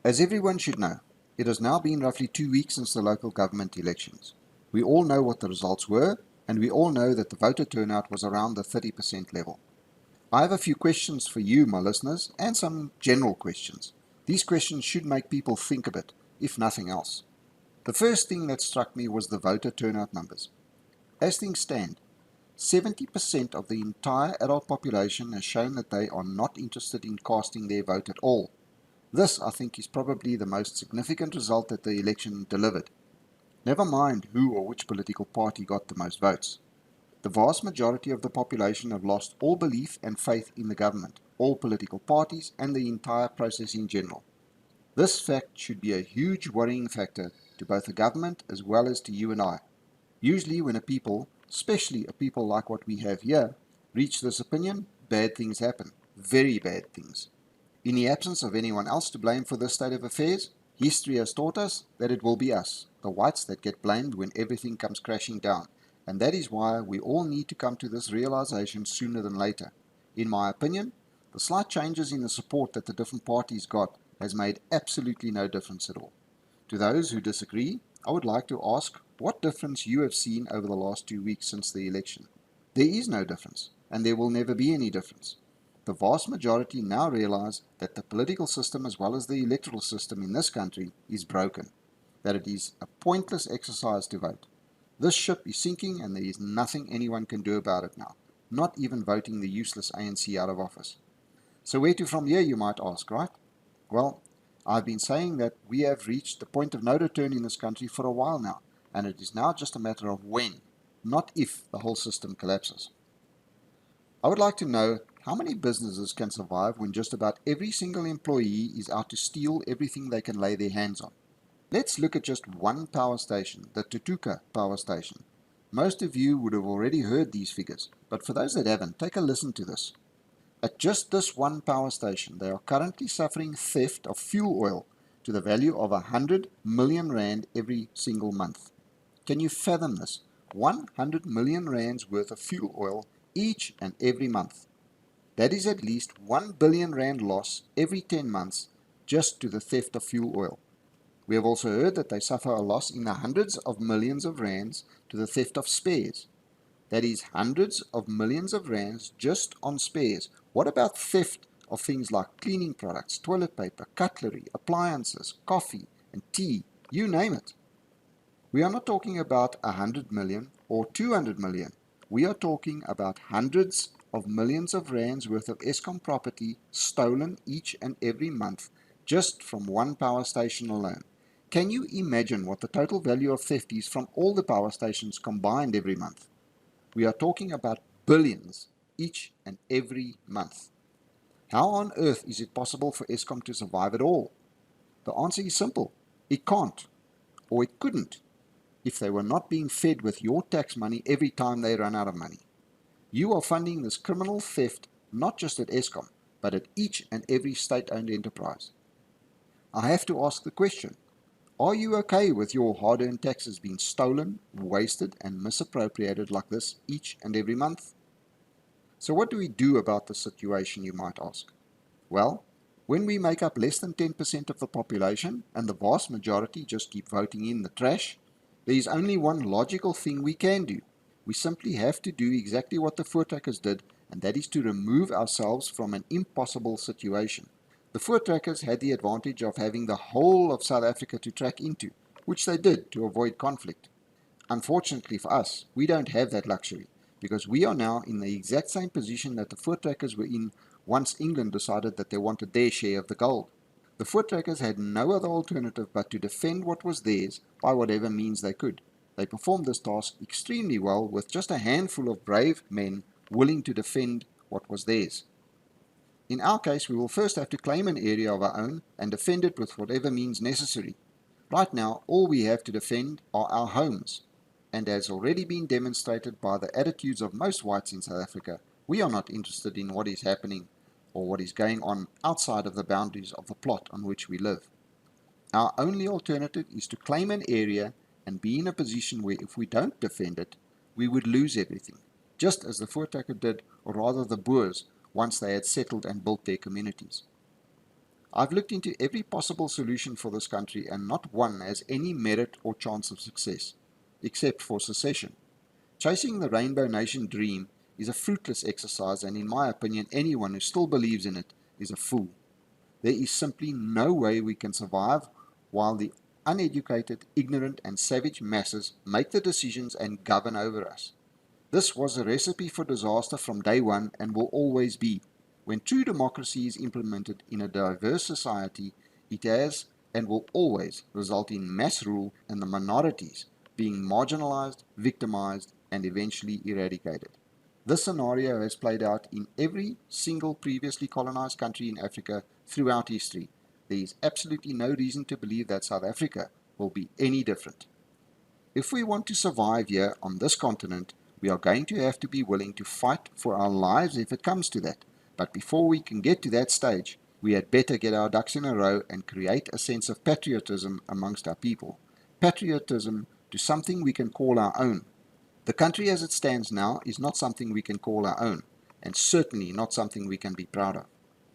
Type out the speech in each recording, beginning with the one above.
As everyone should know, it has now been roughly 2 weeks since the local government elections. We all know what the results were, and we all know that the voter turnout was around the 30% level. I have a few questions for you, my listeners, and some general questions. These questions should make people think a bit, if nothing else. The first thing that struck me was the voter turnout numbers. As things stand, 70% of the entire adult population has shown that they are not interested in casting their vote at all. This, I think, is probably the most significant result that the election delivered. Never mind who or which political party got the most votes. The vast majority of the population have lost all belief and faith in the government, all political parties, and the entire process in general. This fact should be a huge worrying factor to both the government as well as to you and I. Usually when a people, especially a people like what we have here, reach this opinion, bad things happen. Very bad things. In the absence of anyone else to blame for this state of affairs, history has taught us that it will be us, the whites, that get blamed when everything comes crashing down, and that is why we all need to come to this realization sooner than later. In my opinion, the slight changes in the support that the different parties got has made absolutely no difference at all. To those who disagree, I would like to ask what difference you have seen over the last 2 weeks since the election. There is no difference, and there will never be any difference. The vast majority now realize that the political system as well as the electoral system in this country is broken, that it is a pointless exercise to vote. This ship is sinking and there is nothing anyone can do about it now, not even voting the useless ANC out of office. So where to from here, you might ask, right? Well, I've been saying that we have reached the point of no return in this country for a while now, and it is now just a matter of when, not if, the whole system collapses. I would like to know how many businesses can survive when just about every single employee is out to steal everything they can lay their hands on. Let's look at just one power station, the Tutuka power station. Most of you would have already heard these figures, but for those that haven't, take a listen to this. At just this one power station, they are currently suffering theft of fuel oil to the value of 100 million rand every single month. Can you fathom this? 100 million rands worth of fuel oil each and every month. That is at least 1 billion rand loss every 10 months just to the theft of fuel oil. We have also heard that they suffer a loss in the hundreds of millions of rands to the theft of spares. That is hundreds of millions of rands just on spares. What about theft of things like cleaning products, toilet paper, cutlery, appliances, coffee and tea, you name it? We are not talking about 100 million or 200 million. We are talking about hundreds of millions of rands worth of Eskom property stolen each and every month just from one power station alone. Can you imagine what the total value of theft is from all the power stations combined every month? We are talking about billions each and every month. How on earth is it possible for Eskom to survive at all? The answer is simple. It can't, or it couldn't, if they were not being fed with your tax money every time they run out of money. You are funding this criminal theft not just at Eskom, but at each and every state-owned enterprise. I have to ask the question, are you okay with your hard-earned taxes being stolen, wasted and misappropriated like this each and every month? So what do we do about the situation, you might ask? Well, when we make up less than 10% of the population and the vast majority just keep voting in the trash, there is only one logical thing we can do. We simply have to do exactly what the Voortrekkers did, and that is to remove ourselves from an impossible situation. The Voortrekkers had the advantage of having the whole of South Africa to track into, which they did to avoid conflict. Unfortunately for us, we don't have that luxury, because we are now in the exact same position that the Voortrekkers were in once England decided that they wanted their share of the gold. The Voortrekkers had no other alternative but to defend what was theirs by whatever means they could. They performed this task extremely well with just a handful of brave men willing to defend what was theirs. In our case, we will first have to claim an area of our own and defend it with whatever means necessary. Right now, all we have to defend are our homes, and as already been demonstrated by the attitudes of most whites in South Africa, we are not interested in what is happening or what is going on outside of the boundaries of the plot on which we live. Our only alternative is to claim an area and be in a position where if we don't defend it, we would lose everything, just as the Voortrekker did, or rather the Boers, once they had settled and built their communities. I've looked into every possible solution for this country and not one has any merit or chance of success, except for secession. Chasing the Rainbow Nation dream is a fruitless exercise, and in my opinion anyone who still believes in it is a fool. There is simply no way we can survive while the uneducated, ignorant and savage masses make the decisions and govern over us. This was a recipe for disaster from day one and will always be. When true democracy is implemented in a diverse society, it has and will always result in mass rule and the minorities being marginalized, victimized, and eventually eradicated. This scenario has played out in every single previously colonized country in Africa throughout history. There is absolutely no reason to believe that South Africa will be any different. If we want to survive here on this continent, we are going to have to be willing to fight for our lives if it comes to that. But before we can get to that stage, we had better get our ducks in a row and create a sense of patriotism amongst our people. Patriotism to something we can call our own. The country as it stands now is not something we can call our own, and certainly not something we can be proud of.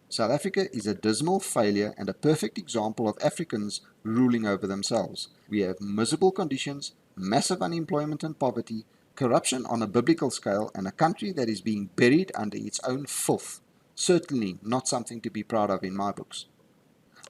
South Africa is a dismal failure and a perfect example of Africans ruling over themselves. We have miserable conditions, massive unemployment and poverty, corruption on a biblical scale, and a country that is being buried under its own filth. Certainly not something to be proud of in my books.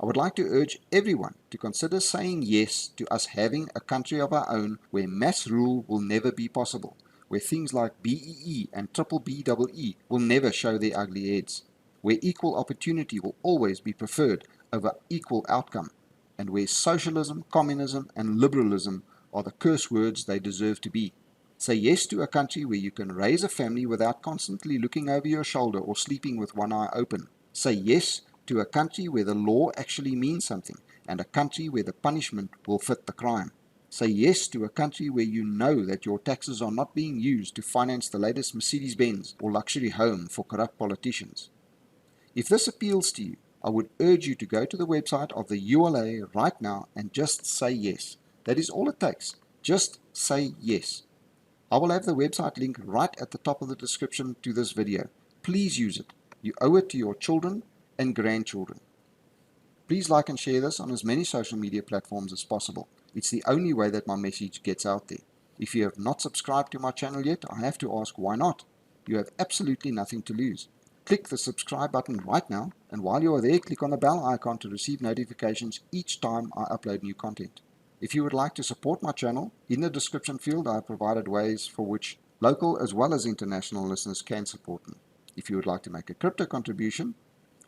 I would like to urge everyone to consider saying yes to us having a country of our own where mass rule will never be possible, where things like BEE and triple BEE will never show their ugly heads, where equal opportunity will always be preferred over equal outcome, and where socialism, communism and liberalism are the curse words they deserve to be. Say yes to a country where you can raise a family without constantly looking over your shoulder or sleeping with one eye open. Say yes to a country where the law actually means something, and a country where the punishment will fit the crime. Say yes to a country where you know that your taxes are not being used to finance the latest Mercedes-Benz or luxury home for corrupt politicians. If this appeals to you, I would urge you to go to the website of the ULA right now and just say yes. That is all it takes. Just say yes. I will have the website link right at the top of the description to this video. Please use it. You owe it to your children and grandchildren. Please like and share this on as many social media platforms as possible. It's the only way that my message gets out there. If you have not subscribed to my channel yet, I have to ask why not? You have absolutely nothing to lose. Click the subscribe button right now, and while you are there, click on the bell icon to receive notifications each time I upload new content. If you would like to support my channel, in the description field I have provided ways for which local as well as international listeners can support me. If you would like to make a crypto contribution,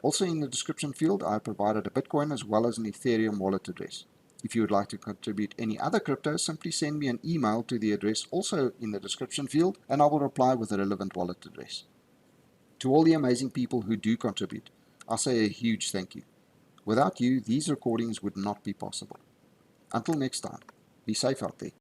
also in the description field I have provided a Bitcoin as well as an Ethereum wallet address. If you would like to contribute any other crypto, simply send me an email to the address also in the description field and I will reply with a relevant wallet address. To all the amazing people who do contribute, I say a huge thank you. Without you, these recordings would not be possible. Until next time, be safe out there.